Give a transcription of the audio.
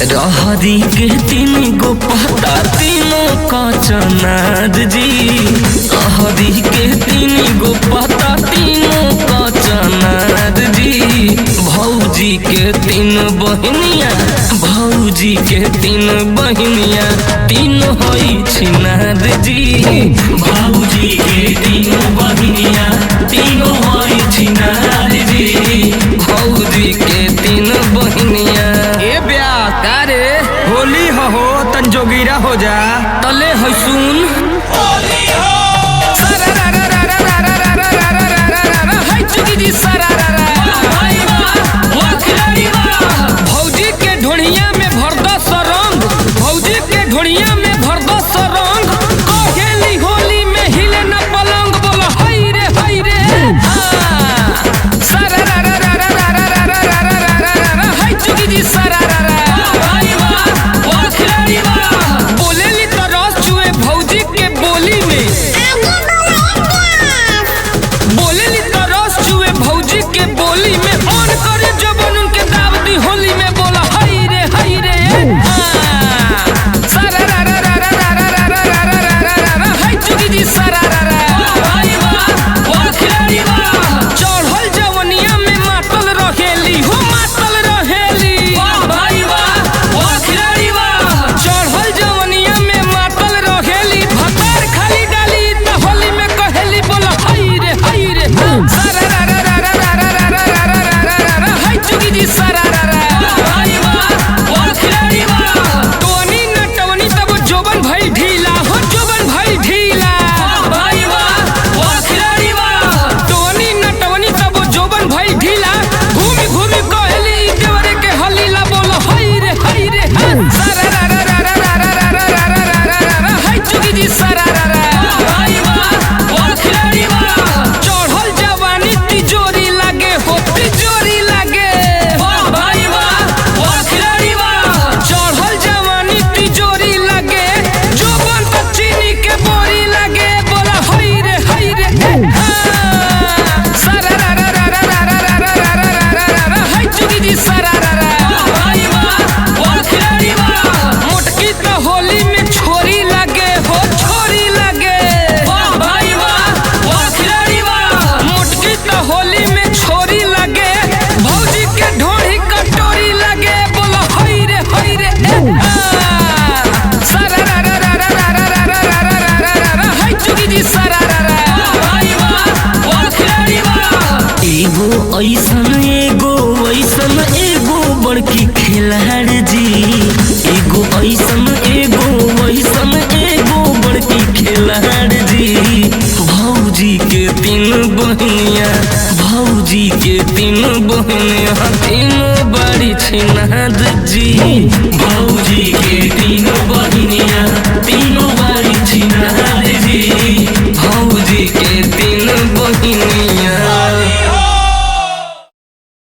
रहरी के तीन गो पत्ता तीनों का चनाद जी। रहरी के तीन गो पत्ता तीनों का चनाद जी। भौजी के तीन बहनिया भौजी के तीन बहनिया तीन होई छिनाद जी। भौजी के तीन बहनिया तीन होई छिनाद जी। भौजी के तीन बहनिया ए ब्याह तारे होली हो तन जोगिरा हो जा तले है सुन होली हो भौजी के ढोढ़िया में भर दो सरंग। भौजी के ढोढ़िया में भर दो सरंग। कहेली होली में हिले न पलंग। बोलो हाय रे हाय रे हाय चुकी जी बोलेली तो रस चुए भौजी के बोली में। बोलेली तो रस चुए भौजी के बोली में। ऑन करे जबन उनके दावती होली में। बोला हाय रे हाय रे हाय चुकी जी चढ़ल जवनिया में मातल रहेली हो मातल रहेली। चढ़ल जवनिया में मातल रहेली। भतार खाली डाली त होली में कहेली। बोला हाय रे हाय रे हाय चुकी जी टोनी नटवनी तब जोबन भई ढीला हो जोबन भई ढीला। टोनी नटवनी तब जोबन भई ढीला। घूमी घूमी कहेली देवरे के हलीला। बोलो हाय रे हाय रे हाय चुकी जी चढ़ल जवानी तिजोरी लागे हो तिजोरी लागे। चढ़ल जवानी तिजोरी लागे। जोबन तो चीनी के बोरी लागे। बोला हाय रे हाय रे हाय चुकी जी मोटकी तो होली में छोरी लागे हो छोरी लागे। मोटकी तो होली में छोरी लागे। भौजी के ढोढ़ी कटोरी लागे। बोलो हाय रे हाय रे हाय चुकी जी एगो ऐसन एगो बड़की खिलाड़ जी। एगो ऐसन एगो बड़की खिलाड़ जी। भौजी के तीन बहनिया भौजी के तीन बहनिया तीन बड़ी छिनाद जी। भौजी के तीन बहनिया तीनों